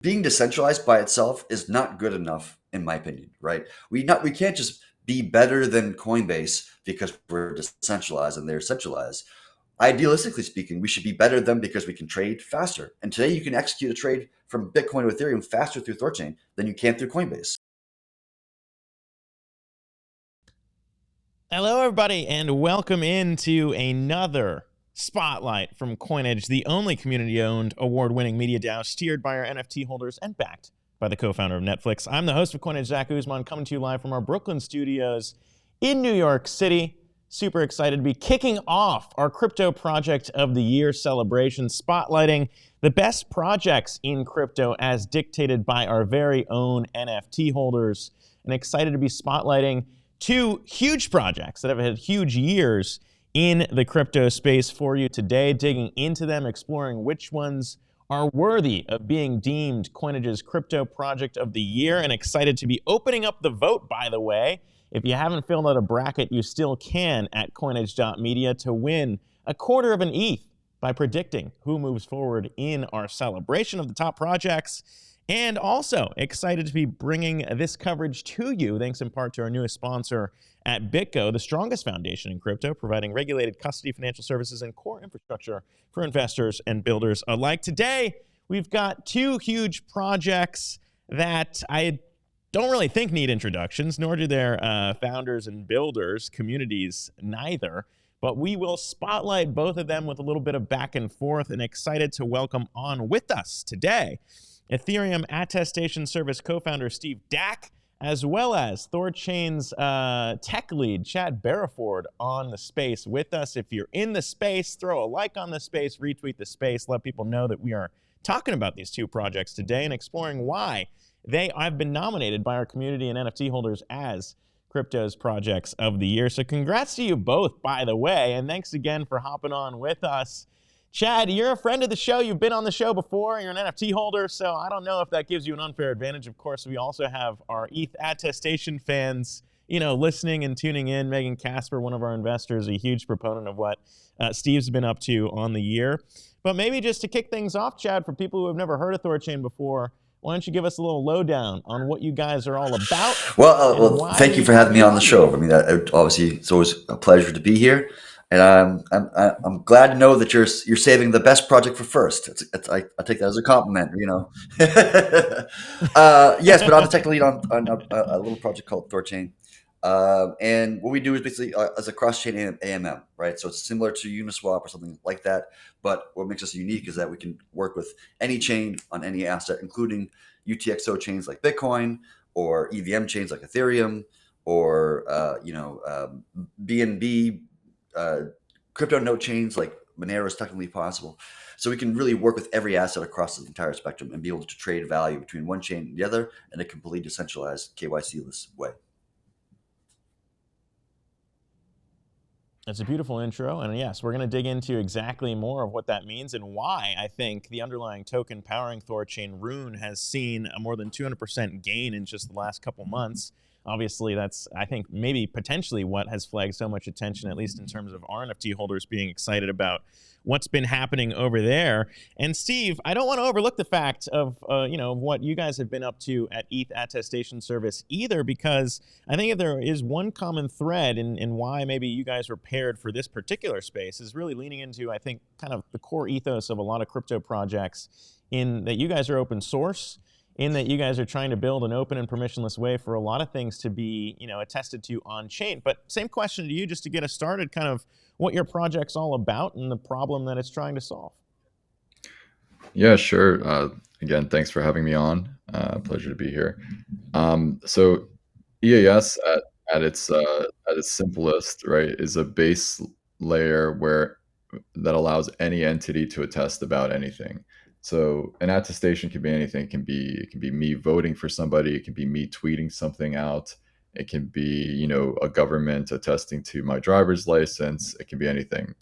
being decentralized by itself is not good enough, in my opinion, right? We can't just be better than Coinbase because we're decentralized and they're centralized. Idealistically speaking, we should be better than them because we can trade faster. And today you can execute a trade from Bitcoin to Ethereum faster through THORChain than you can through Coinbase. Hello, everybody, and welcome into another spotlight from Coinage, the only community-owned, award-winning media DAO steered by our NFT holders and backed by the co-founder of Netflix. I'm the host of Coinage, Zach Guzman, coming to you live from our Brooklyn studios in New York City. Super excited to be kicking off our Crypto Project of the Year celebration, spotlighting the best projects in crypto as dictated by our very own NFT holders, and excited to be spotlighting two huge projects that have had huge years in the crypto space for you today, digging into them, exploring which ones are worthy of being deemed Coinage's Crypto Project of the Year, and excited to be opening up the vote, by the way. If you haven't filled out a bracket, you still can at coinage.media to win a quarter of an ETH by predicting who moves forward in our celebration of the top projects. And also excited to be bringing this coverage to you, thanks in part to our newest sponsor at BitGo, the strongest foundation in crypto, providing regulated custody financial services and core infrastructure for investors and builders alike. Today, we've got two huge projects that I don't really think need introductions, nor do their founders and builders, communities, neither. But we will spotlight both of them with a little bit of back and forth, and excited to welcome on with us today Ethereum Attestation Service co-founder Steve Dack, as well as THORChain's tech lead, Chad Barraford, on the space with us. If you're in the space, throw a like on the space, retweet the space, let people know that we are talking about these two projects today and exploring why I've been nominated by our community and NFT holders as Crypto's Projects of the Year. So congrats to you both, by the way, and thanks again for hopping on with us. Chad, you're a friend of the show. You've been on the show before. You're an NFT holder, so I don't know if that gives you an unfair advantage. Of course, we also have our ETH attestation fans, listening and tuning in. Megan Casper, one of our investors, a huge proponent of what Steve's been up to on the year. But maybe just to kick things off, Chad, for people who have never heard of THORChain before, why don't you give us a little lowdown on what you guys are all about? Well, thank you for having me on the show. I mean, obviously, it's always a pleasure to be here. And I'm glad to know that you're saving the best project for first. I take that as a compliment, Yes, but I'm the tech lead on a little project called THORChain, and what we do is basically as a cross-chain AMM, right? So it's similar to Uniswap or something like that. But what makes us unique is that we can work with any chain on any asset, including UTXO chains like Bitcoin or EVM chains like Ethereum or BNB crypto node chains like Monero is technically possible. So we can really work with every asset across the entire spectrum and be able to trade value between one chain and the other in a completely decentralized KYC-less way. That's a beautiful intro, and yes, we're going to dig into exactly more of what that means and why I think the underlying token powering THORChain, Rune, has seen a more than 200% gain in just the last couple months. Obviously, that's, I think, maybe potentially what has flagged so much attention, at least in terms of our NFT holders being excited about what's been happening over there. And Steve, I don't want to overlook the fact of what you guys have been up to at ETH Attestation Service either, because I think if there is one common thread in why maybe you guys were paired for this particular space is really leaning into, I think, kind of the core ethos of a lot of crypto projects, in that you guys are open source, in that you guys are trying to build an open and permissionless way for a lot of things to be, attested to on chain. But same question to you, just to get us started, kind of what your project's all about and the problem that it's trying to solve. Yeah, sure. Again, thanks for having me on. Pleasure to be here. So EAS at its simplest, right, is a base layer that allows any entity to attest about anything. So an attestation can be anything. It can be me voting for somebody. It can be me tweeting something out. It can be, a government attesting to my driver's license. It can be anything.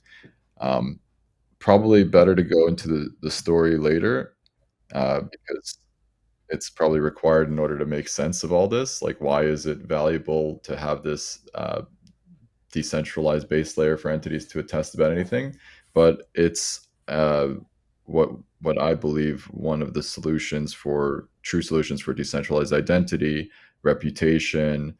Probably better to go into the story later, because it's probably required in order to make sense of all this. Like, why is it valuable to have this decentralized base layer for entities to attest about anything? But it's what I believe one of the true solutions for decentralized identity, reputation,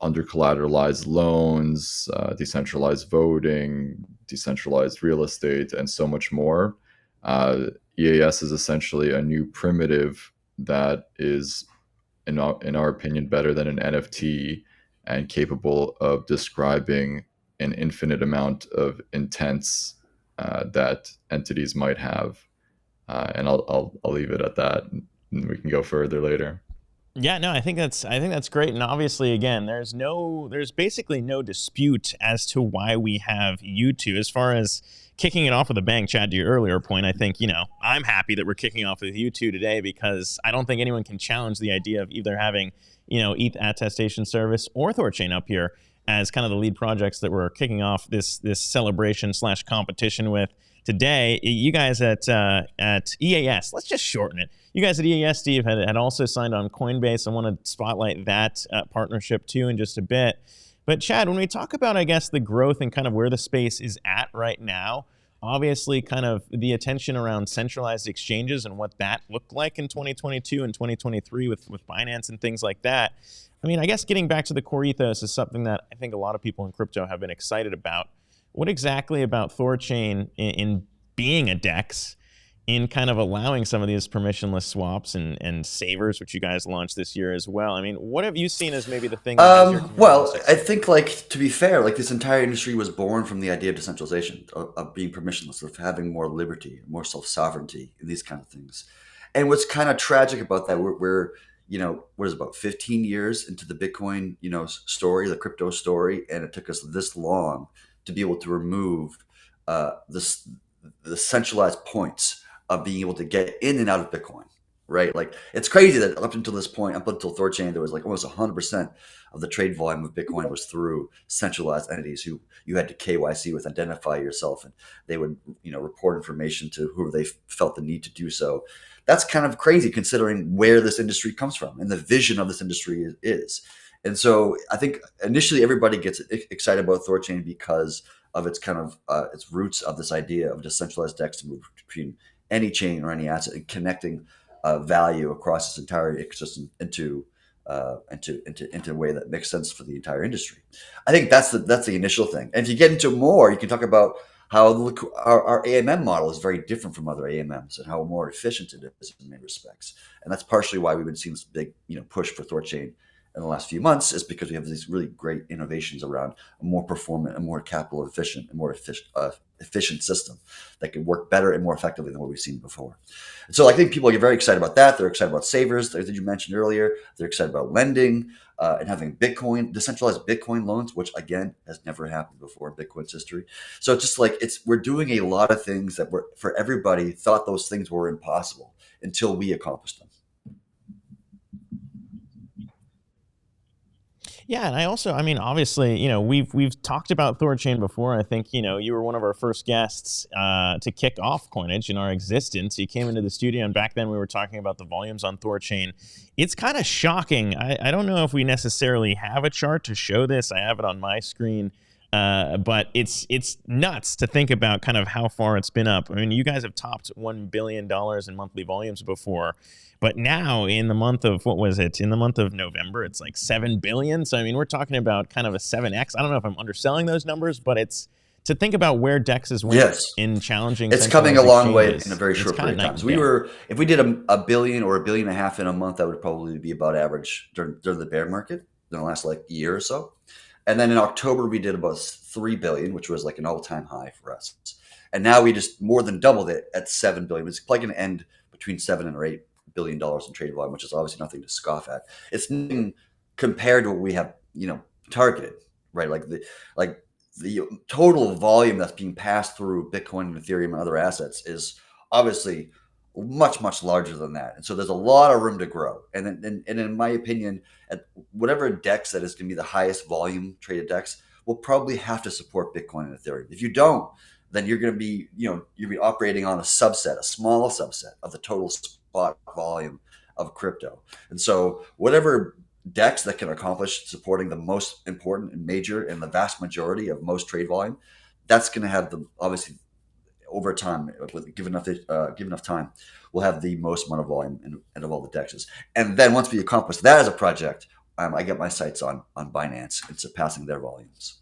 under collateralized loans, decentralized voting, decentralized real estate, and so much more. EAS is essentially a new primitive that is, in our opinion, better than an NFT and capable of describing an infinite amount of intents that entities might have. And I'll leave it at that, and we can go further later. Yeah, no, I think that's great. And obviously, again, there's basically no dispute as to why we have U2. As far as kicking it off with a bang, Chad, to your earlier point, I think, I'm happy that we're kicking off with U2 today, because I don't think anyone can challenge the idea of either having, ETH Attestation Service or THORChain up here as kind of the lead projects that we're kicking off this celebration slash competition with today. You guys at EAS, let's just shorten it. You guys at EAS, Steve, had also signed on Coinbase. I want to spotlight that partnership too in just a bit. But Chad, when we talk about, I guess, the growth and kind of where the space is at right now, obviously kind of the attention around centralized exchanges and what that looked like in 2022 and 2023 with Binance and things like that. I mean, I guess getting back to the core ethos is something that I think a lot of people in crypto have been excited about. What exactly about THORChain in being a DEX, in kind of allowing some of these permissionless swaps and savers, which you guys launched this year as well? I mean, what have you seen as maybe the thing that has your community Well, most I excited? think, like, to be fair, like, this entire industry was born from the idea of decentralization, of being permissionless, of having more liberty, more self-sovereignty, and these kind of things. And what's kind of tragic about that, we're what is it, about 15 years into the Bitcoin, story, the crypto story, and it took us this long to be able to remove this the centralized points of being able to get in and out of Bitcoin, right? Like, it's crazy that up until this point, up until THORChain, there was like almost 100% of the trade volume of Bitcoin was through centralized entities who you had to KYC with, identify yourself, and they would, report information to whoever they felt the need to do so. That's kind of crazy considering where this industry comes from and the vision of this industry is. And so I think initially everybody gets excited about THORChain because of its kind of its roots of this idea of decentralized DEX to move between any chain or any asset and connecting value across this entire ecosystem into a way that makes sense for the entire industry. I think that's the initial thing. And if you get into more, you can talk about how our AMM model is very different from other AMMs and how more efficient it is in many respects. And that's partially why we've been seeing this big push for THORChain in the last few months, is because we have these really great innovations around a more performant, a more capital efficient, and more efficient system that can work better and more effectively than what we've seen before. And so I think people get very excited about that. They're excited about savers, that you mentioned earlier. They're excited about lending and having decentralized Bitcoin loans, which again has never happened before in Bitcoin's history. So it's just like we're doing a lot of things that were, for everybody, thought those things were impossible until we accomplished them. Yeah, and I mean, obviously, we've talked about THORChain before. I think, you were one of our first guests to kick off Coinage in our existence. You came into the studio, and back then we were talking about the volumes on THORChain. It's kind of shocking. I don't know if we necessarily have a chart to show this. I have it on my screen. But it's nuts to think about kind of how far it's been up. I mean, you guys have topped $1 billion in monthly volumes before, but now in the month of, what was it? In the month of November, it's like 7 billion. So, I mean, we're talking about kind of a 7X. I don't know if I'm underselling those numbers, but it's to think about where DEXs went Yes, in challenging it's coming a centralized long way exchanges. in a very It's short kind of period of night time. and So day. if we did a billion or a billion and a half in a month, that would probably be about average during the bear market in the last like year or so. And then in October, we did about 3 billion, which was like an all-time high for us. And now we just more than doubled it at 7 billion. It's probably going to end between $7 and $8 billion in trade volume, which is obviously nothing to scoff at. It's nothing compared to what we have, targeted, right? Like the total volume that's being passed through Bitcoin and Ethereum and other assets is obviously much, much larger than that. And so there's a lot of room to grow. And in my opinion, at whatever DEX that is going to be the highest volume traded DEX will probably have to support Bitcoin and Ethereum. If you don't, then you're going to be, you'll be operating on a small subset of the total spot volume of crypto. And so whatever DEX that can accomplish supporting the most important and major and the vast majority of most trade volume, that's going to have obviously over time, with given enough time, we'll have the most amount of volume and of all the dexes. And then once we accomplish that as a project, I get my sights on Binance and surpassing their volumes.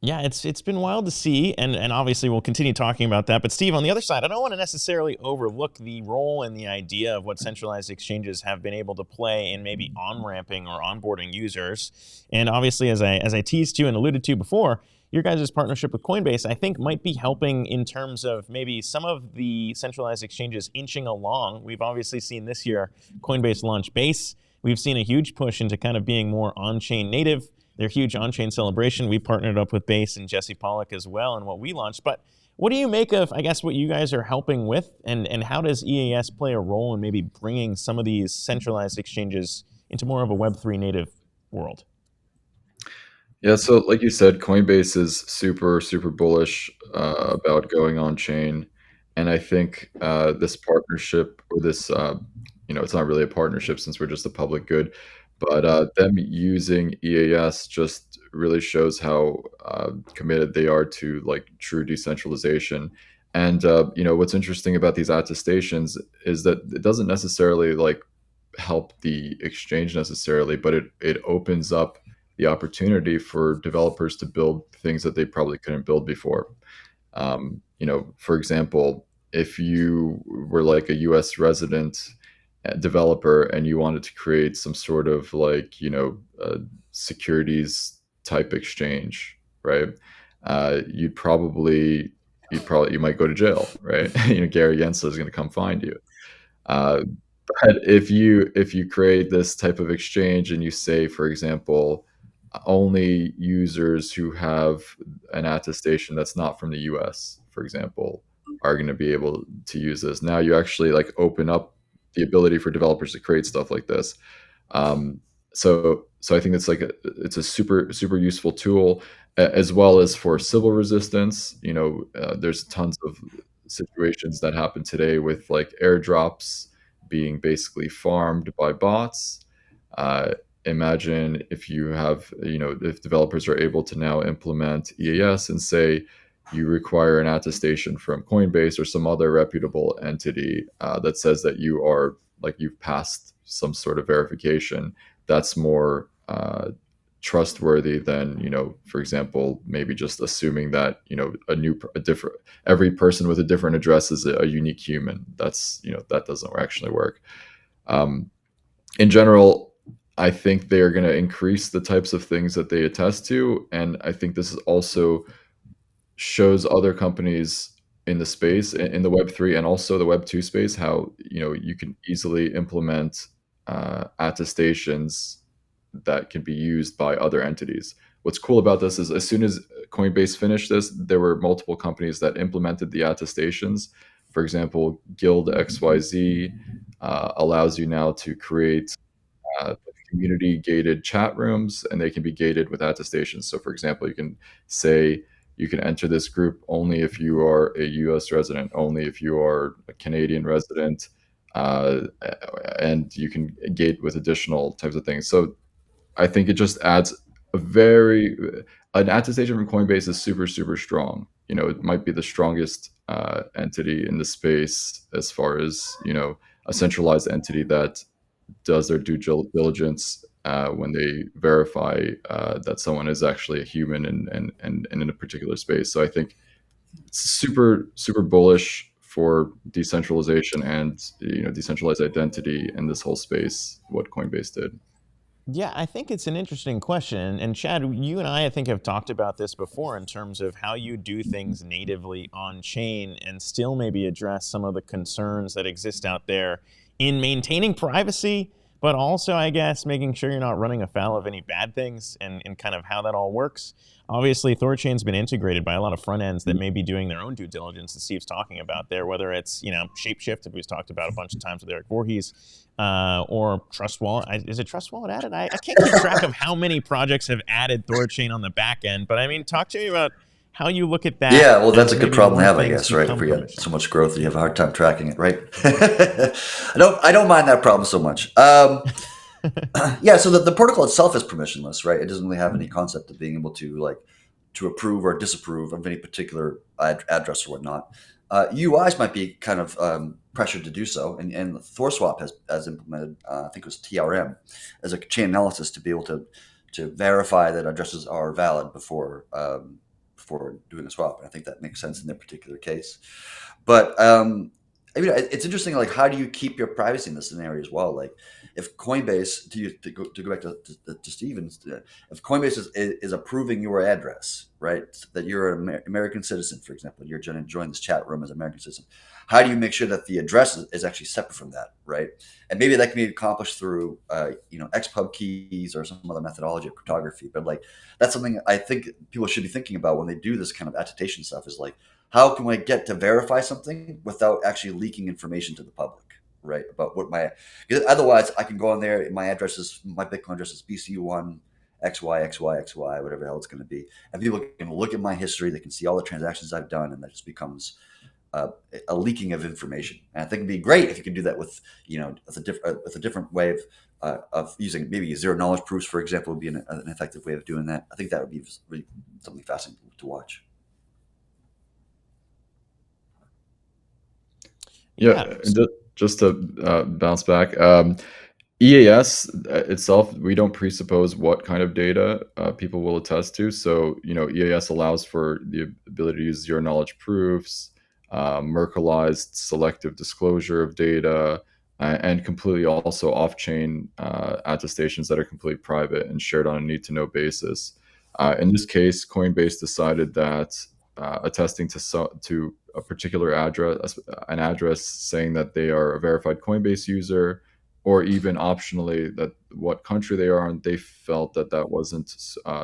Yeah, it's been wild to see, and obviously we'll continue talking about that. But Steve, on the other side, I don't want to necessarily overlook the role and the idea of what centralized exchanges have been able to play in maybe on-ramping or onboarding users. And obviously, as I teased to and alluded to before, your guys' partnership with Coinbase, I think, might be helping in terms of maybe some of the centralized exchanges inching along. We've obviously seen this year Coinbase launch Base. We've seen a huge push into kind of being more on-chain native. Their huge on-chain celebration. We partnered up with Base and Jesse Pollock as well in what we launched. But what do you make of, I guess, what you guys are helping with, and how does EAS play a role in maybe bringing some of these centralized exchanges into more of a Web3 native world? Yeah, so like you said, Coinbase is super, super bullish about going on chain. And I think this partnership, or this, it's not really a partnership since we're just a public good, but them using EAS just really shows how committed they are to like true decentralization. And what's interesting about these attestations is that it doesn't necessarily like help the exchange necessarily, but it opens up the opportunity for developers to build things that they probably couldn't build before. For example, if you were like a US resident developer and you wanted to create some sort of like, securities type exchange, right? You might go to jail, right? Gary Gensler is going to come find you. But if you create this type of exchange and you say, for example, only users who have an attestation that's not from the US, for example, are going to be able to use this. Now you actually like open up the ability for developers to create stuff like this. So I think it's a super, super useful tool, as well as for civil resistance. There's tons of situations that happen today with like airdrops being basically farmed by bots. Imagine if you have, if developers are able to now implement EAS and say you require an attestation from Coinbase or some other reputable entity that says that you've passed some sort of verification that's more trustworthy than, for example, maybe just assuming that, every person with a different address is a unique human. That doesn't actually work. In general, I think they are going to increase the types of things that they attest to. And I think this is also shows other companies in the space, in the Web3 and also the Web2 space, how, you can easily implement attestations that can be used by other entities. What's cool about this is as soon as Coinbase finished this, there were multiple companies that implemented the attestations. For example, Guild XYZ allows you now to create community gated chat rooms, and they can be gated with attestations. So for example, you can say you can enter this group only if you are a US resident, only if you are a Canadian resident, and you can gate with additional types of things. So I think it just adds an attestation from Coinbase is super, super strong. It might be the strongest entity in the space as far as, a centralized entity that does their due diligence when they verify that someone is actually a human and in a particular space. So I think it's super, super bullish for decentralization and decentralized identity in this whole space, what Coinbase did. Yeah, I think it's an interesting question. And Chad, you and I think, have talked about this before in terms of how you do things natively on chain and still maybe address some of the concerns that exist out there in maintaining privacy, but also, I guess, making sure you're not running afoul of any bad things and kind of how that all works. Obviously, THORChain's been integrated by a lot of front ends that may be doing their own due diligence that Steve's talking about there, whether it's, Shapeshift, that we've talked about a bunch of times with Eric Voorhees, or Trust Wallet. Is it Trust Wallet added? I can't keep track of how many projects have added THORChain on the back end, but I mean, talk to me about how you look at that. Yeah, well, that's a good problem to have, I guess, right? If we have so much growth, you have a hard time tracking it, right? I don't mind that problem so much. Yeah, so the protocol itself is permissionless, right? It doesn't really have any concept of being able to like to approve or disapprove of any particular address or whatnot. UIs might be kind of pressured to do so, and THORSwap has implemented, I think it was TRM, as a chain analysis to be able to verify that addresses are valid before doing a swap. And I think that makes sense in their particular case. But I mean, it's interesting. Like, how do you keep your privacy in this scenario as well? Like, if Coinbase, to go back to Stevens, if Coinbase is approving your address, right, that you're an American citizen, for example, you're going to join this chat room as an American citizen, how do you make sure that the address is actually separate from that, right? And maybe that can be accomplished through, XPub keys or some other methodology of cryptography. But like, that's something I think people should be thinking about when they do this kind of attestation stuff. Is like, how can I get to verify something without actually leaking information to the public, right? About what because otherwise I can go on there. My Bitcoin address is BCU1 XY, whatever the hell it's going to be. And people can look at my history. They can see all the transactions I've done. And that just becomes a leaking of information. And I think it'd be great if you could do that with, with a different way of using maybe zero knowledge proofs, for example, would be an effective way of doing that. I think that would be really something fascinating to watch. Yeah, just to bounce back, EAS itself, we don't presuppose what kind of data people will attest to. So, EAS allows for the ability to use zero knowledge proofs, Merkleized selective disclosure of data, and completely also off-chain attestations that are completely private and shared on a need-to-know basis. In this case, Coinbase decided that attesting to a particular address, an address saying that they are a verified Coinbase user, or even optionally that what country they are in, they felt that wasn't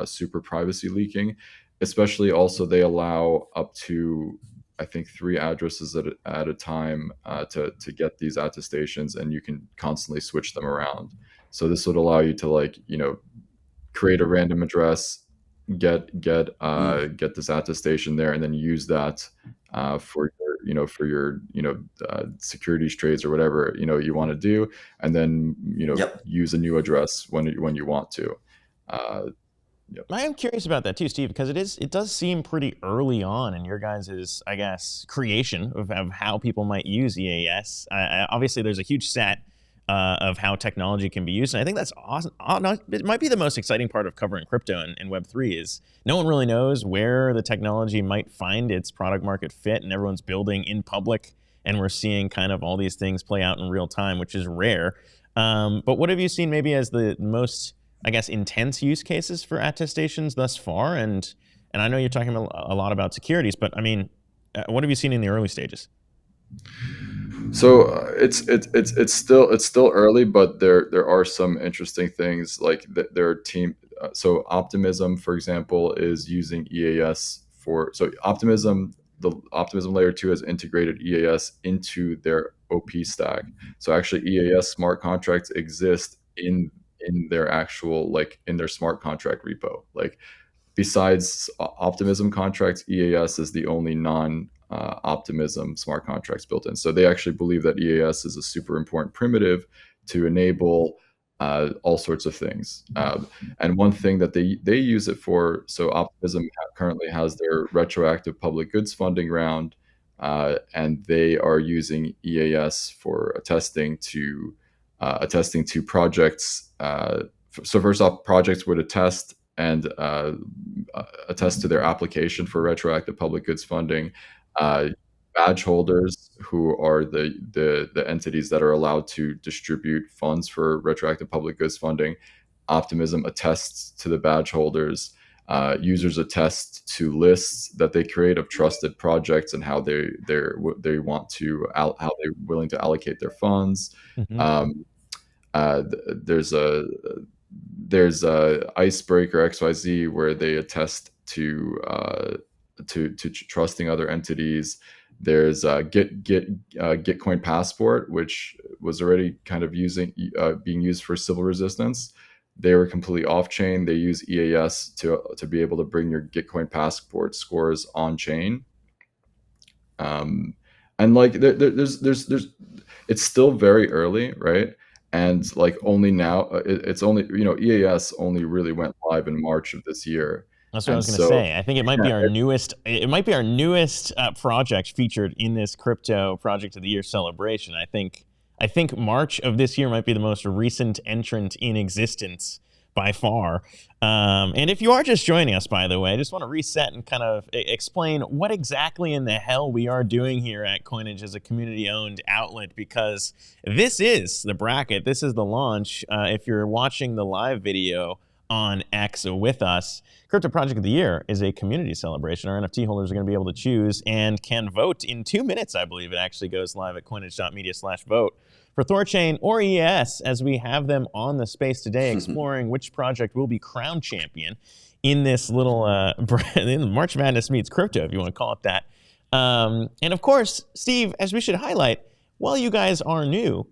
super privacy leaking. Especially also they allow up to, I think, 3 addresses at a time to get these attestations, and you can constantly switch them around. So this would allow you to create a random address, get this attestation there, and then use that for your securities trades or whatever you want to do, and then Yep. use a new address when you want to. Yep. I am curious about that too, Steve, because it does seem pretty early on in your guys', I guess, creation of how people might use EAS. Obviously, there's a huge set of how technology can be used, and I think that's awesome. It might be the most exciting part of covering crypto and Web3 is no one really knows where the technology might find its product market fit, and everyone's building in public, and we're seeing kind of all these things play out in real time, which is rare. But what have you seen maybe as the most, I guess, intense use cases for attestations thus far? And I know you're talking a lot about securities, but I mean, what have you seen in the early stages? So it's still early, but there are some interesting things. Like there are so Optimism, for example, is using EAS so Optimism. The Optimism layer 2 has integrated EAS into their OP stack. So actually EAS smart contracts exist in their actual, in their smart contract repo. Like, besides Optimism contracts, EAS is the only non-Optimism smart contracts built in. So they actually believe that EAS is a super important primitive to enable all sorts of things. And one thing that they use it for, so Optimism currently has their retroactive public goods funding round, and they are using EAS for attesting to projects. So first off, projects would attest to their application for retroactive public goods funding. Badge holders, who are the entities that are allowed to distribute funds for retroactive public goods funding, Optimism attests to the badge holders. Users attest to lists that they create of trusted projects and how they want to how they're willing to allocate their funds. Mm-hmm. There's a Icebreaker XYZ where they attest to trusting other entities. There's Gitcoin Passport, which was already kind of being used for civil resistance. They were completely off-chain. They use EAS to be able to bring your Gitcoin Passport scores on-chain. And there's it's still very early, right? And only now, it's only EAS only really went live in March of this year. That's what I And was going to so, say. I think it might yeah, be our newest. It might be our newest project featured in this crypto project of the year celebration. I think March of this year might be the most recent entrant in existence by far. And if you are just joining us, by the way, I just want to reset and kind of explain what exactly in the hell we are doing here at Coinage as a community-owned outlet, because this is the bracket. This is the launch. If you're watching the live video on X with us, Crypto Project of the Year is a community celebration. Our NFT holders are going to be able to choose and can vote in 2 minutes. I believe it actually goes live at coinage.media/vote for THORChain or ES, as we have them on the space today, exploring which project will be crown champion in this little in March Madness meets crypto, if you want to call it that. And of course, Steve, as we should highlight, while you guys are new,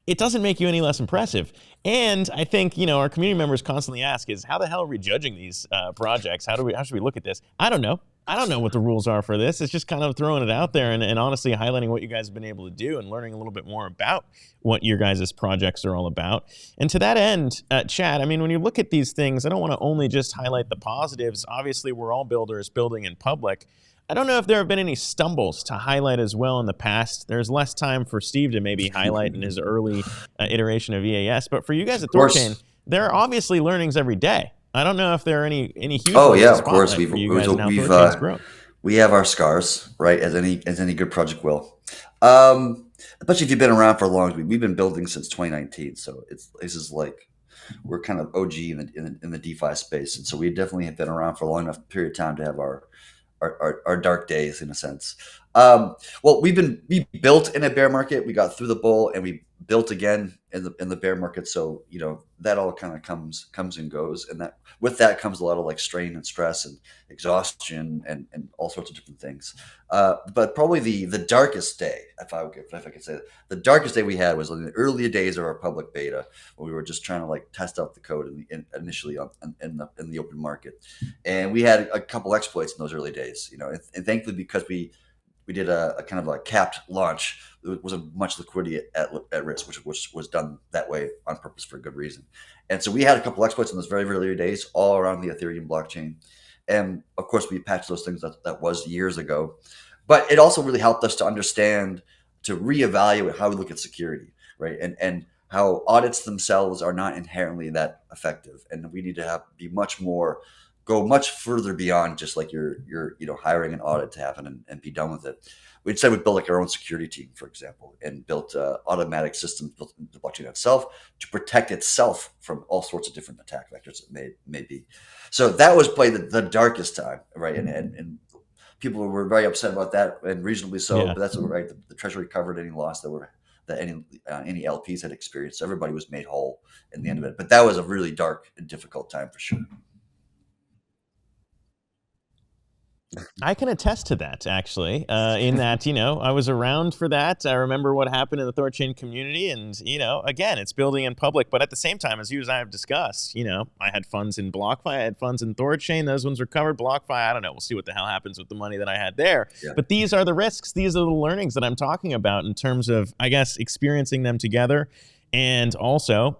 it doesn't make you any less impressive. And I think, our community members constantly ask is, how the hell are we judging these projects? How should we look at this? I don't know. I don't know what the rules are for this. It's just kind of throwing it out there and honestly highlighting what you guys have been able to do and learning a little bit more about what your guys' projects are all about. And to that end, Chad, I mean, when you look at these things, I don't want to only just highlight the positives. Obviously, we're all builders building in public. I don't know if there have been any stumbles to highlight as well in the past. There's less time for Steve to maybe highlight in his early iteration of EAS, but for you guys at THORChain, there are obviously learnings every day. I don't know if there are any huge ones to of course. spotlight for you guys and how THORChain's grown. We have our scars, right? As any good project will. Especially if you've been around for long. We've been building since 2019, so this is like we're kind of OG in the DeFi space, and so we definitely have been around for a long enough period of time to have our dark days in a sense. Well, we built in a bear market. We got through the bull, and we built again in the bear market. So that all kind of comes and goes, and that with that comes a lot of like strain and stress and exhaustion and all sorts of different things. But probably the darkest day, if I could say that, the darkest day we had was in the earlier days of our public beta, when we were just trying to like test out the code initially in the open market, and we had a couple exploits in those early days. And thankfully, because we did a kind of a capped launch, there wasn't much liquidity at risk, which was done that way on purpose for a good reason. And so we had a couple exploits in those very, very early days all around the Ethereum blockchain. And of course, we patched those things that was years ago. But it also really helped us to understand, to reevaluate how we look at security, right? And how audits themselves are not inherently that effective. And we need to go much further beyond just like you're hiring an audit to happen and be done with it. We instead would build like our own security team, for example, and built automatic systems built into the blockchain itself to protect itself from all sorts of different attack vectors it may be. So that was probably the darkest time, right? And people were very upset about that, and reasonably so. Yeah. But that's right. The treasury covered any loss that any LPs had experienced. Everybody was made whole in the end of it. But that was a really dark and difficult time for sure. I can attest to that, actually, in that, I was around for that. I remember what happened in the THORChain community, and, again, it's building in public, but at the same time, as you and I have discussed, I had funds in BlockFi, I had funds in THORChain, those ones were covered. BlockFi, I don't know, we'll see what the hell happens with the money that I had there. Yeah. But these are the risks, these are the learnings that I'm talking about in terms of, I guess, experiencing them together, and also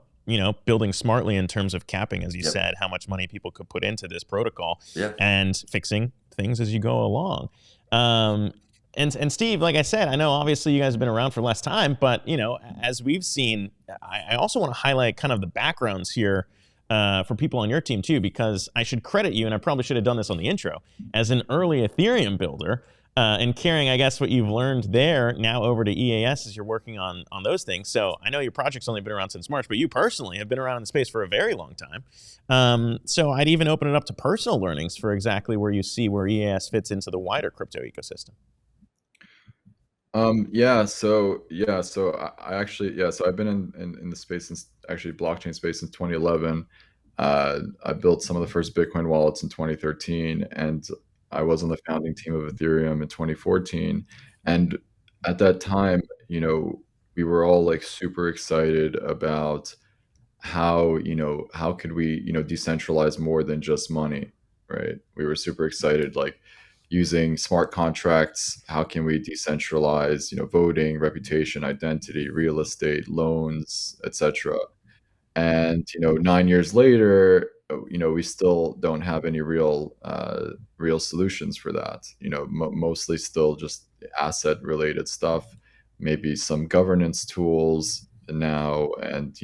building smartly in terms of capping, as you said, how much money people could put into this protocol and fixing things as you go along. And Steve, like I said, I know obviously you guys have been around for less time, but as we've seen, I also want to highlight kind of the backgrounds here for people on your team too, because I should credit you, and I probably should have done this on the intro, as an early Ethereum builder, and carrying, I guess, what you've learned there now over to EAS as you're working on those things. So I know your project's only been around since March, but you personally have been around in the space for a very long time. So I'd even open it up to personal learnings for exactly where you see where EAS fits into the wider crypto ecosystem. So I actually, so I've been in the space since, actually blockchain space since 2011. I built some of the first Bitcoin wallets in 2013, and I was on the founding team of Ethereum in 2014. And at that time, we were all like super excited about how could we, decentralize more than just money, right? We were super excited, like using smart contracts. How can we decentralize, voting, reputation, identity, real estate, loans, etc. And 9 years later, we still don't have any real solutions for that. Mostly still just asset related stuff, maybe some governance tools now, and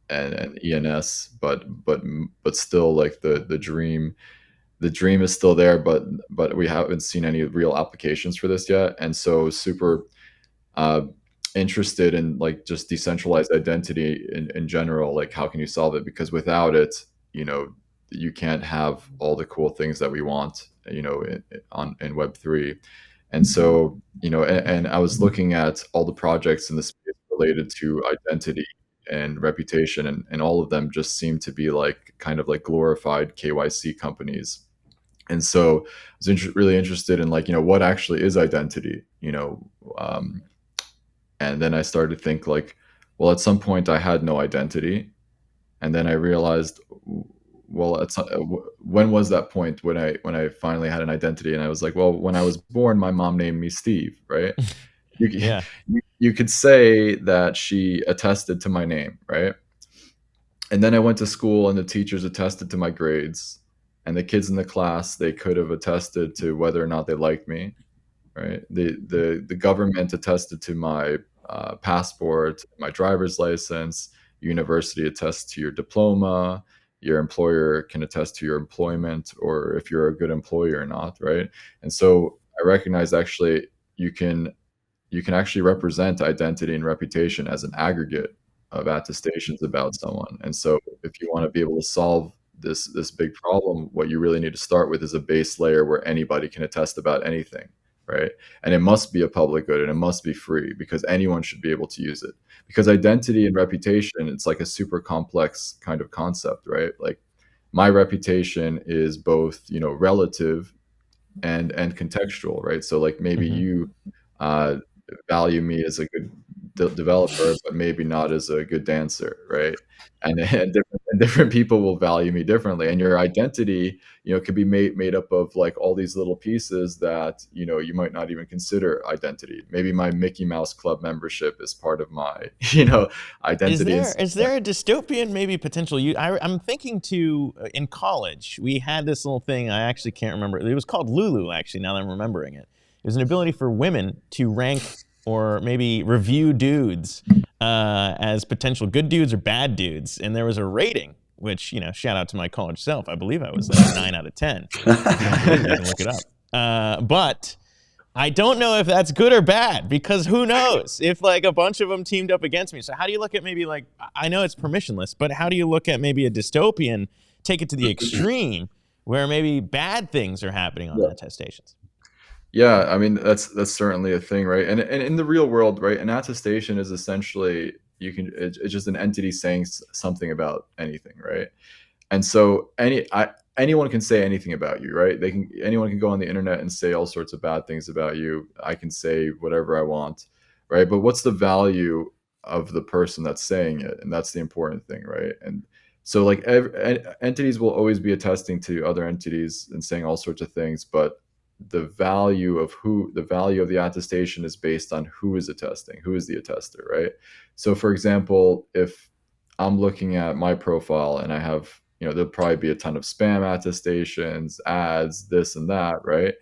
and ENS, but still, like, the dream is still there, but we haven't seen any real applications for this yet. And so super uh, interested in, like, just decentralized identity in general. Like, how can you solve it? Because without it, you know, you can't have all the cool things that we want, in Web3. And so, and I was looking at all the projects in the space related to identity and reputation, and all of them just seem to be like kind of like glorified KYC companies. And so I was really interested in, like, what actually is identity, um, and then I started to think, like, well, at some point I had no identity, and then I realized, well, when was that point when I finally had an identity? And I was like, well, when I was born, my mom named me Steve, right? You, Yeah. you could say that she attested to my name, right? And then I went to school, and the teachers attested to my grades, and the kids in the class, they could have attested to whether or not they liked me, right? The government attested to my passport, my driver's license. University attests to your diploma. Your employer can attest to your employment, or if you're a good employee or not, right? And so I recognize, actually, you can actually represent identity and reputation as an aggregate of attestations about someone. And so if you want to be able to solve this big problem, what you really need to start with is a base layer where anybody can attest about anything, right? And it must be a public good, and it must be free, because anyone should be able to use it. Because identity and reputation, it's like a super complex kind of concept, right? Like, my reputation is both, relative and contextual, right? So, like, maybe Mhm. you uh, value me as a good developer, but maybe not as a good dancer, right? And different people will value me differently. And your identity, could be made up of, like, all these little pieces that, you might not even consider identity. Maybe my Mickey Mouse Club membership is part of my, Is identity. And there is there a dystopian maybe potential? I'm thinking to in college we had this little thing. I actually can't remember. It was called Lulu. Actually, now that I'm remembering it, it was an ability for women to rank or maybe review dudes as potential good dudes or bad dudes, and there was a rating. Which, shout out to my college self. I believe I was like 9 out of 10. If you don't believe me, you can look it up. But I don't know if that's good or bad, because who knows if, like, a bunch of them teamed up against me. So how do you look at maybe, like, I know it's permissionless, but how do you look at maybe a dystopian, take it to the extreme where maybe bad things are happening on Yeah. attestations? Yeah, I mean, that's certainly a thing, right? And in the real world, right, an attestation is essentially, it's just an entity saying something about anything, right? And so anyone can say anything about you, right? Anyone can go on the internet and say all sorts of bad things about you. I can say whatever I want, right? But what's the value of the person that's saying it? And that's the important thing, right? And so, like, entities will always be attesting to other entities and saying all sorts of things, but the value of the attestation is based on who is attesting, who is the attester, right? So, for example, if I'm looking at my profile and I have, there'll probably be a ton of spam attestations, ads, this and that, right?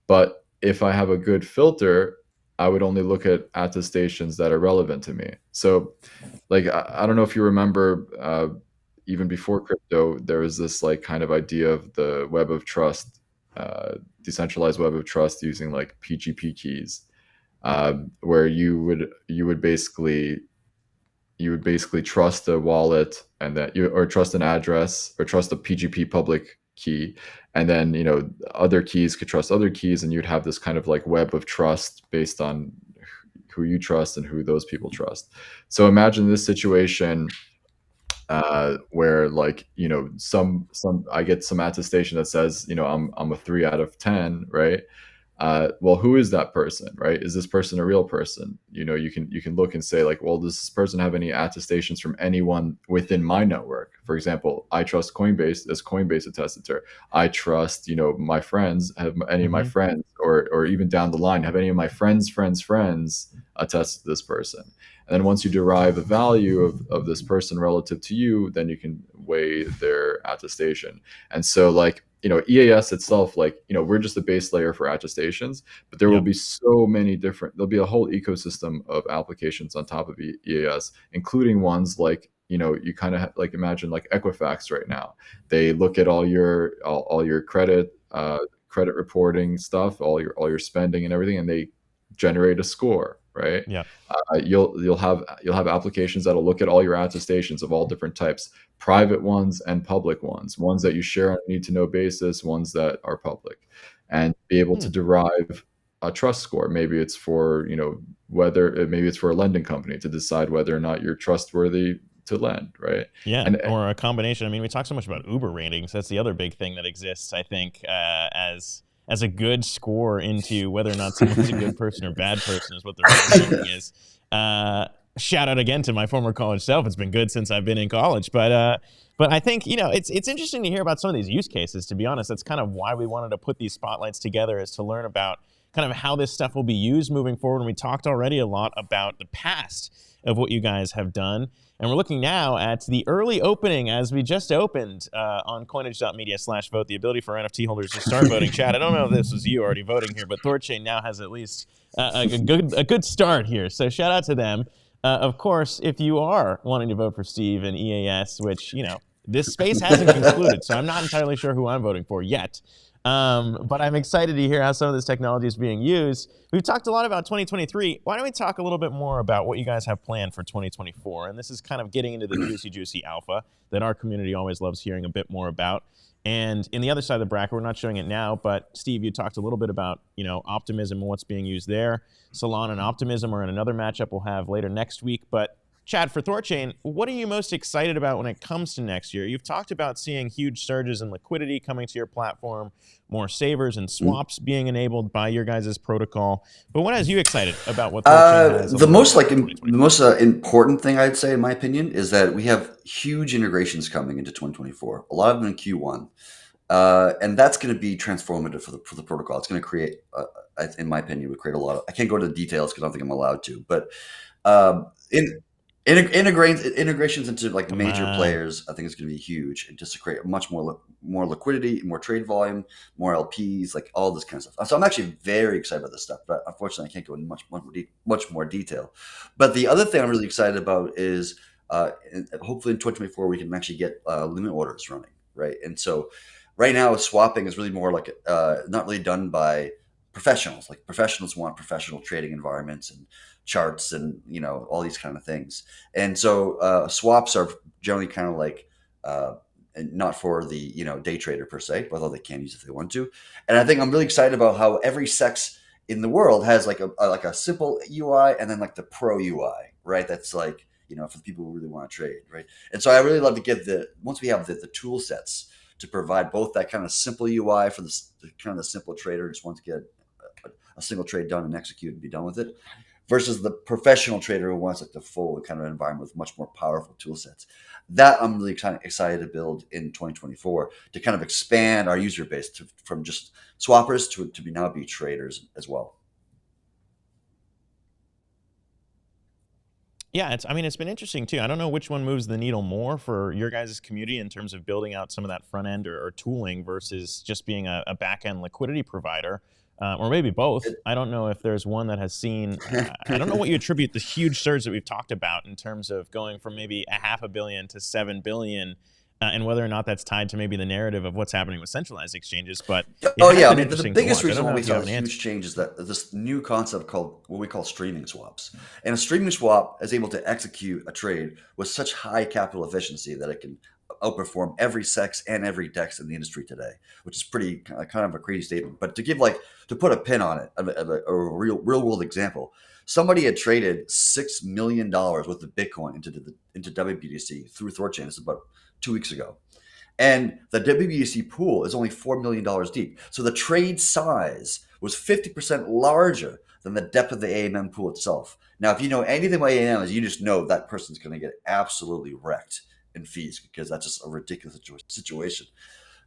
But if I have a good filter, I would only look at attestations that are relevant to me. So, like, I don't know if you remember, even before crypto, there was this, like, kind of idea of the web of trust, decentralized web of trust, using, like, PGP keys, where you would basically trust a wallet, and that or trust an address, or trust a PGP public key, and then, other keys could trust other keys, and you'd have this kind of, like, web of trust based on who you trust and who those people trust. So imagine this situation, where, like, some I get some attestation that says, I'm a 3 out of 10, right? Well, who is that person, right? Is this person a real person? You can look and say, like, well, does this person have any attestations from anyone within my network? For example, I trust Coinbase, as Coinbase attested to her. I trust, my friends. Have any of my Mhm. friends, or even down the line, have any of my friends attest to this person. And then once you derive a value of this person relative to you, then you can weigh their attestation. And so like, EAS itself, like, we're just a base layer for attestations, but there will Yep. be so many different, there'll be a whole ecosystem of applications on top of EAS, including ones like, you kind of like imagine like Equifax right now. They look at all your credit reporting stuff, all your spending and everything, and they generate a score, right? Yep. You'll have applications that'll look at all your attestations of all different types, private ones and public ones that you share on a need to know basis, ones that are public, and be able to derive a trust score. Maybe it's for maybe it's for a lending company to decide whether or not you're trustworthy to lend, right? Yeah, And or a combination. I mean, we talk so much about Uber ratings. That's the other big thing that exists, I think, as a good score into whether or not someone's a good person or bad person is what the Uber rating is. Shout out again to my former college self. It's been good since I've been in college, but I think it's interesting to hear about some of these use cases. To be honest, that's kind of why we wanted to put these spotlights together, is to learn about kind of how this stuff will be used moving forward. And we talked already a lot about the past of what you guys have done. And we're looking now at the early opening, as we just opened on coinage.media/vote, the ability for NFT holders to start voting. Chad, I don't know if this was you already voting here, but THORChain now has at least a good start here. So shout out to them. Of course, if you are wanting to vote for Steve and EAS, which, this space hasn't concluded, so I'm not entirely sure who I'm voting for yet. But I'm excited to hear how some of this technology is being used. We've talked a lot about 2023. Why don't we talk a little bit more about what you guys have planned for 2024? And this is kind of getting into the juicy alpha that our community always loves hearing a bit more about. And in the other side of the bracket, we're not showing it now, but Steve, you talked a little bit about, Optimism and what's being used there. Solana and Optimism are in another matchup we'll have later next week. But Chad, for THORChain, what are you most excited about when it comes to next year? You've talked about seeing huge surges in liquidity coming to your platform, more savers and swaps being enabled by your guys' protocol. But what has you excited about what THORChain has? The most important thing I'd say, in my opinion, is that we have huge integrations coming into 2024. A lot of them in Q1. And that's going to be transformative for the protocol. It's going to create, in my opinion, would create a lot of. I can't go into the details because I don't think I'm allowed to. But integrations into like major players, I think it's going to be huge, and just to create much more liquidity, more trade volume, more LPs, like all this kind of stuff. So I'm actually very excited about this stuff, but unfortunately, I can't go into much more detail. But the other thing I'm really excited about is hopefully in 2024 we can actually get limit orders running, right? And so right now, swapping is really more like not really done by professionals. Like professionals want professional trading environments and charts and all these kind of things. And so swaps are generally kind of like not for the day trader per se, although they can use it if they want to. And I think I'm really excited about how every sex in the world has like a simple UI and then like the pro UI, right? That's like for the people who really want to trade, right? And so I really love to get once we have the tool sets to provide both that kind of simple UI for the kind of the simple trader who just wants to get a single trade done and execute and be done with it, versus the professional trader who wants like the full kind of environment with much more powerful tool sets. That I'm really kind of excited to build in 2024 to kind of expand our user base from just swappers to now be traders as well. Yeah, it's been interesting too. I don't know which one moves the needle more for your guys' community in terms of building out some of that front end or tooling versus just being a back end liquidity provider, or maybe both. I don't know if there's one that has seen. I don't know what you attribute the huge surge that we've talked about in terms of going from maybe $500 million to $7 billion. And whether or not that's tied to maybe the narrative of what's happening with centralized exchanges. But the biggest reason why we saw a huge change is that this new concept called what we call streaming swaps. And a streaming swap is able to execute a trade with such high capital efficiency that it can outperform every sex and every DEX in the industry today, which is pretty kind of a crazy statement. But to put a pin on it, a real world example, somebody had traded $6 million worth of Bitcoin into WBTC through THORChain. This is about 2 weeks ago. And the WBTC pool is only $4 million deep. So the trade size was 50% larger than the depth of the AMM pool itself. Now, if you know anything about AMM, you just know that person's going to get absolutely wrecked in fees because that's just a ridiculous situation.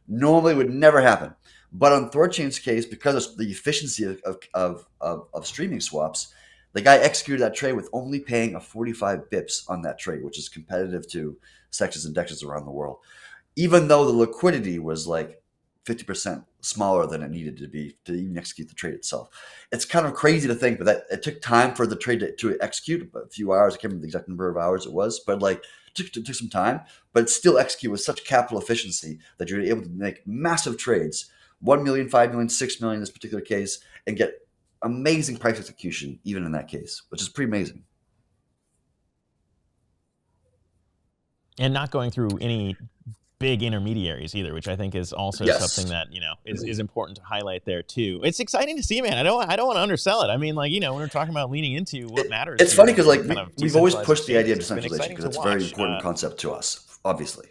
Normally would never happen. But on THORChain's case, because of the efficiency of streaming swaps, The guy executed that trade with only paying a 45 bips on that trade, which is competitive to sections and dexes around the world, even though the liquidity was like 50% smaller than it needed to be to even execute the trade itself. It's kind of crazy to think, but that it took time for the trade to execute, a few hours. I can't remember the exact number of hours it was, but like it took some time, but it still executed with such capital efficiency that you're able to make massive trades, 1 million, 5 million, 6 million in this particular case, and get amazing price execution even in that case, which is pretty amazing. And not going through any big intermediaries either, which I think is also something that, you know, is important to highlight there too. It's exciting to see, man. I don't want to undersell it. I mean, like, you know, when we're talking about leaning into what matters. It's funny because like we've always decentralized pushed the idea of exchanges. It's been decentralization because exciting it's a to very watch. important concept to us, obviously.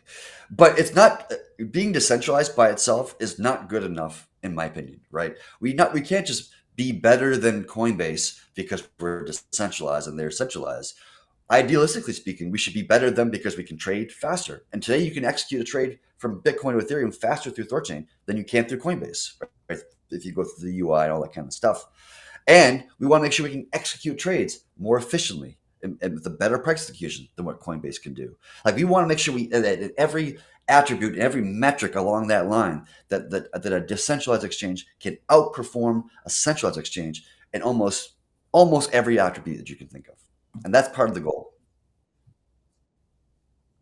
But it's not being decentralized by itself is not good enough, in my opinion, right? We can't just be better than Coinbase because we're decentralized and they're centralized. Idealistically speaking, we should be better than because we can trade faster. And today you can execute a trade from Bitcoin to Ethereum faster through THORChain than you can through Coinbase, right? If you go through the UI and all that kind of stuff. And we want to make sure we can execute trades more efficiently and with a better price execution than what Coinbase can do. Like we want to make sure that in every attribute and every metric along that line that a decentralized exchange can outperform a centralized exchange in almost every attribute that you can think of. And that's part of the goal.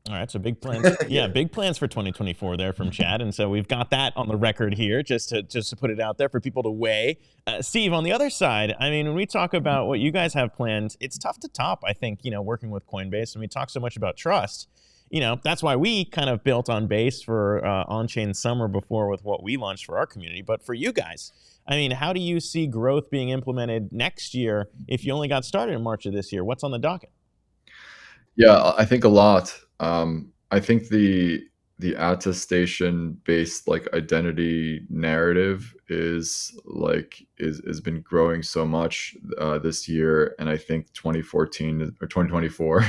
All right, so big plans. Yeah, big plans for 2024 there from Chad, and so we've got that on the record here, just to put it out there for people to weigh. Steve, on the other side, I mean, when we talk about what you guys have planned, it's tough to top. I think, you know, working with Coinbase, and we talk so much about trust. You know, that's why we kind of built on Base for on-chain summer before with what we launched for our community. But for you guys, I mean, how do you see growth being implemented next year if you only got started in March of this year? What's on the docket? Yeah, I think a lot. I think the attestation based like identity narrative is has been growing so much this year, and I think 2014 or 2024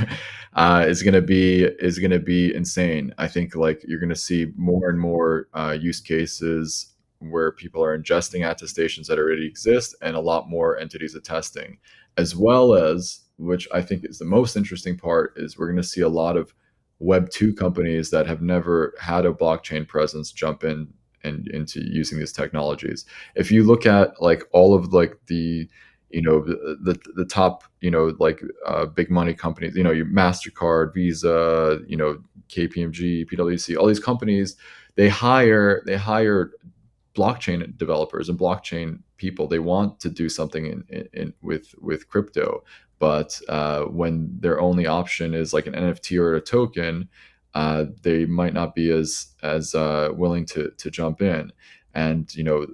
is gonna be insane. I think like you're gonna see more and more use cases where people are ingesting attestations that already exist, and a lot more entities attesting, as well as, which I think is the most interesting part, is we're going to see a lot of Web 2 companies that have never had a blockchain presence jump in and into using these technologies. If you look at like all of like the, you know, the top, you know, like big money companies, you know, your MasterCard, Visa, you know, KPMG, PwC, all these companies, they hire blockchain developers and blockchain people. They want to do something with crypto, but when their only option is like an NFT or a token, they might not be as willing to jump in. And you know,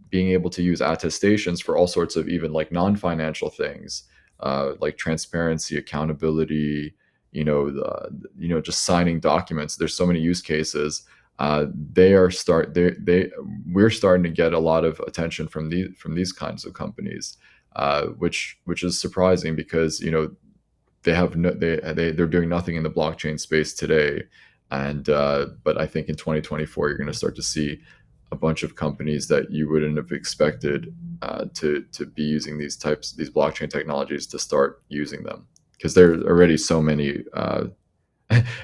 being able to use attestations for all sorts of even like non-financial things, like transparency, accountability, you know, just signing documents. There's so many use cases. We're starting to get a lot of attention from these kinds of companies, which is surprising because, you know, they're doing nothing in the blockchain space today, and but I think in 2024 you're going to start to see a bunch of companies that you wouldn't have expected to be using these blockchain technologies to start using them, because there are already so many.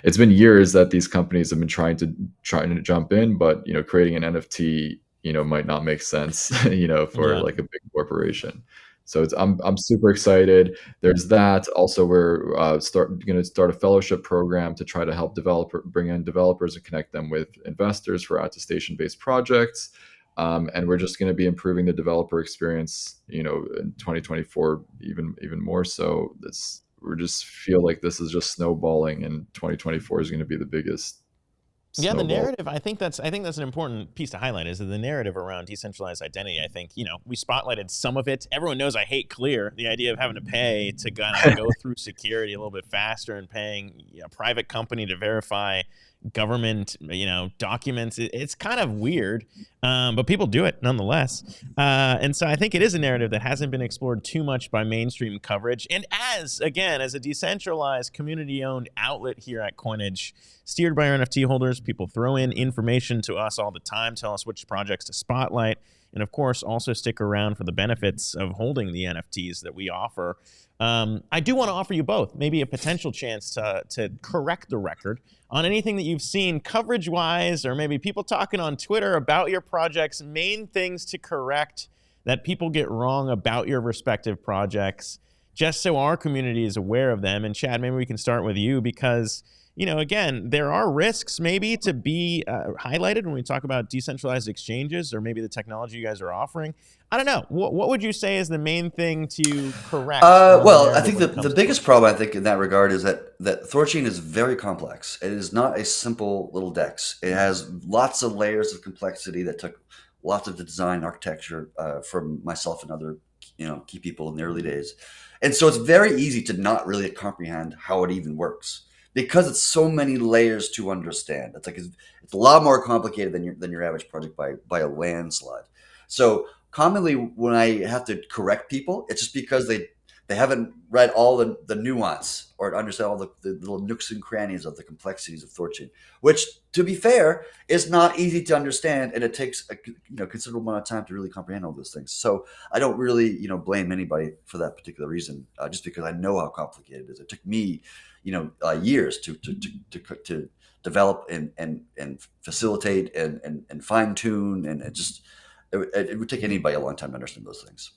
It's been years that these companies have been trying to jump in, but you know, creating an NFT, you know, might not make sense, you know, for like a big corporation. So I'm super excited. There's that. Also, we're going to start a fellowship program to try to help bring in developers and connect them with investors for attestation-based projects. And we're just going to be improving the developer experience, you know, in 2024 even more so. We just feel like this is just snowballing, and 2024 is going to be the biggest. Yeah, the narrative, I think that's an important piece to highlight, is that the narrative around decentralized identity. I think, you know, we spotlighted some of it. Everyone knows I hate Clear, the idea of having to pay to kind of go through security a little bit faster, and paying a private company to verify government, you know, documents. It's kind of weird, but people do it nonetheless. And so I think it is a narrative that hasn't been explored too much by mainstream coverage. And as a decentralized community-owned outlet here at Coinage, steered by our NFT holders, people throw in information to us all the time, tell us which projects to spotlight. And of course, also stick around for the benefits of holding the NFTs that we offer. I do want to offer you both maybe a potential chance to correct the record on anything that you've seen coverage-wise, or maybe people talking on Twitter about your projects, main things to correct that people get wrong about your respective projects, just so our community is aware of them. And Chad, maybe we can start with you because, again, there are risks maybe to be highlighted when we talk about decentralized exchanges or maybe the technology you guys are offering. I don't know. What would you say is the main thing to correct? Well, I think the biggest problem, I think, in that regard is that THORChain is very complex. It is not a simple little DEX. It has lots of layers of complexity that took lots of the design architecture from myself and other key people in the early days. And so it's very easy to not really comprehend how it even works because it's so many layers to understand. It's a lot more complicated than your average project by a landslide. So commonly when I have to correct people, it's just because they haven't read all the nuance or understand all the little nooks and crannies of the complexities of THORChain, which, to be fair, is not easy to understand, and it takes a considerable amount of time to really comprehend all those things. So I don't really blame anybody for that particular reason, just because I know how complicated it is. It took me years to develop and facilitate and fine tune, and it would take anybody a long time to understand those things.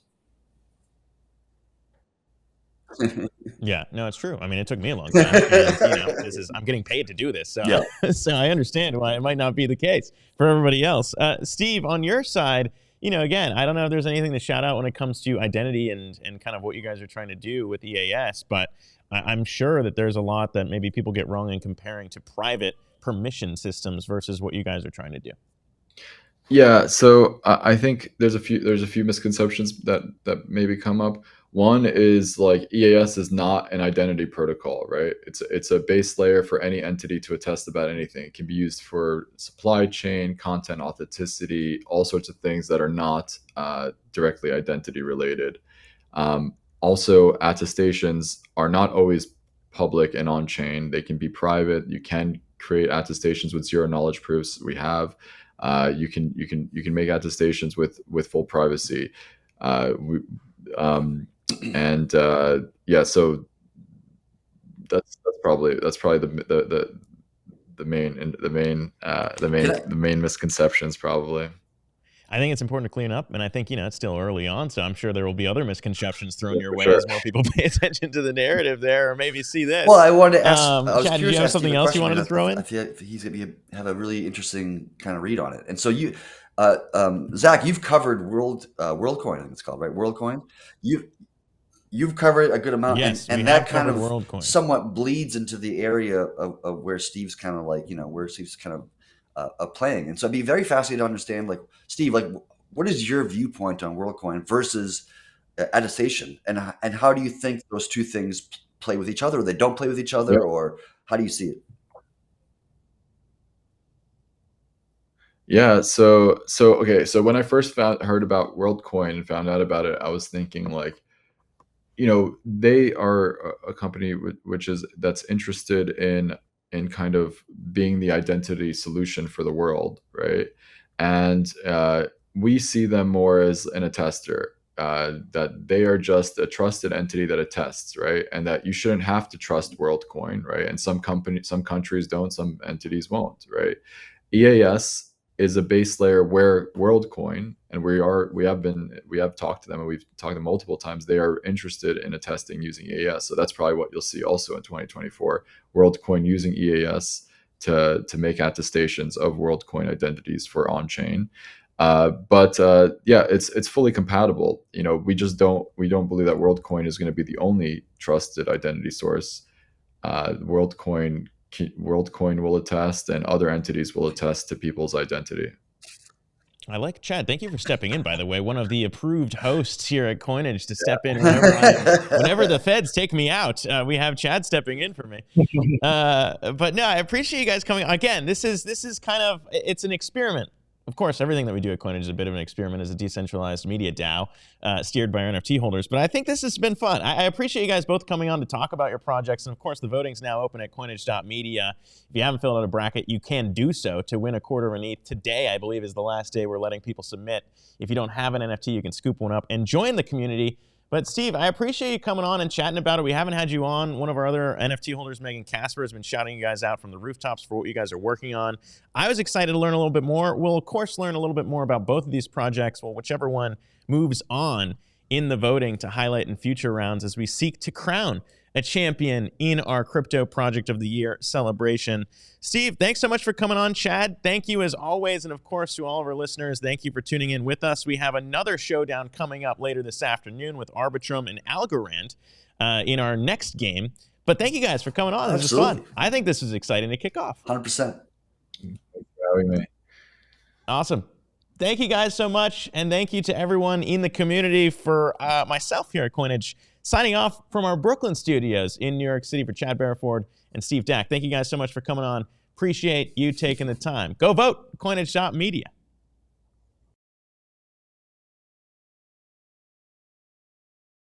Yeah, no, it's true. I mean, it took me a long time. And, I'm getting paid to do this, so Yeah. so I understand why it might not be the case for everybody else. Steve, on your side, again, I don't know if there's anything to shout out when it comes to identity and kind of what you guys are trying to do with EAS, but I'm sure that there's a lot that maybe people get wrong in comparing to private permission systems versus what you guys are trying to do. Yeah, so I think there's a few misconceptions that maybe come up. One is like EAS is not an identity protocol, right? It's a base layer for any entity to attest about anything. It can be used for supply chain, content authenticity, all sorts of things that are not directly identity related. Also, attestations are not always public and on chain. They can be private. You can create attestations with zero knowledge proofs. We have. You can make attestations with full privacy. Yeah, so that's probably the main misconceptions probably. I think it's important to clean up, and I think it's still early on, so I'm sure there will be other misconceptions thrown your way sure. as more people pay attention to the narrative there, or maybe see this. Well, I wanted to ask. Chad, do you have something else you wanted to throw in? I feel like he's going to have a really interesting kind of read on it. And so you, Zach, you've covered WorldCoin, I think it's called, right? WorldCoin. You've covered a good amount, yes, and that kind of somewhat bleeds into the area of where Steve's kind of where Steve's kind of playing. And so I'd be very fascinated to understand, Steve, what is your viewpoint on WorldCoin versus attestation, and how do you think those two things play with each other, or they don't play with each other, or how do you see it? Yeah, so okay, so when I first heard about WorldCoin and found out about it, I was thinking they are a company that's interested in kind of being the identity solution for the world, right? And we see them more as an attester, that they are just a trusted entity that attests, right? And that you shouldn't have to trust WorldCoin, right? And some countries don't, some entities won't, right? EAS is a base layer where WorldCoin, and we have talked to them, and we've talked to them multiple times. They are interested in attesting using EAS, so that's probably what you'll see also in 2024. WorldCoin using EAS to make attestations of WorldCoin identities for on-chain. But it's fully compatible. We don't believe that WorldCoin is going to be the only trusted identity source. WorldCoin will attest, and other entities will attest to people's identity. I like Chad. Thank you for stepping in, by the way. One of the approved hosts here at Coinage to step in whenever the feds take me out. We have Chad stepping in for me. But no, I appreciate you guys coming. Again, this is kind of, it's an experiment of course, everything that we do at Coinage is a bit of an experiment as a decentralized media DAO steered by our NFT holders. But I think this has been fun. I appreciate you guys both coming on to talk about your projects. And of course, the voting's now open at coinage.media. If you haven't filled out a bracket, you can do so to win a quarter of an ETH. Today, I believe, is the last day we're letting people submit. If you don't have an NFT, you can scoop one up and join the community. But Steve, I appreciate you coming on and chatting about it. We haven't had you on. One of our other NFT holders, Megan Casper, has been shouting you guys out from the rooftops for what you guys are working on. I was excited to learn a little bit more. We'll, of course, learn a little bit more about both of these projects, well, whichever one moves on in the voting to highlight in future rounds as we seek to crown a champion in our Crypto Project of the Year celebration. Steve, thanks so much for coming on. Chad, thank you as always. And of course, to all of our listeners, thank you for tuning in with us. We have another showdown coming up later this afternoon with Arbitrum and Algorand in our next game. But thank you guys for coming on. This was fun. I think this was exciting to kick off. 100%. Thanks for having me. Awesome. Thank you guys so much. And thank you to everyone in the community. For myself here at Coinage, signing off from our Brooklyn studios in New York City for Chad Barraford and Steve Dack. Thank you guys so much for coming on. Appreciate you taking the time. Go vote, coinage.media.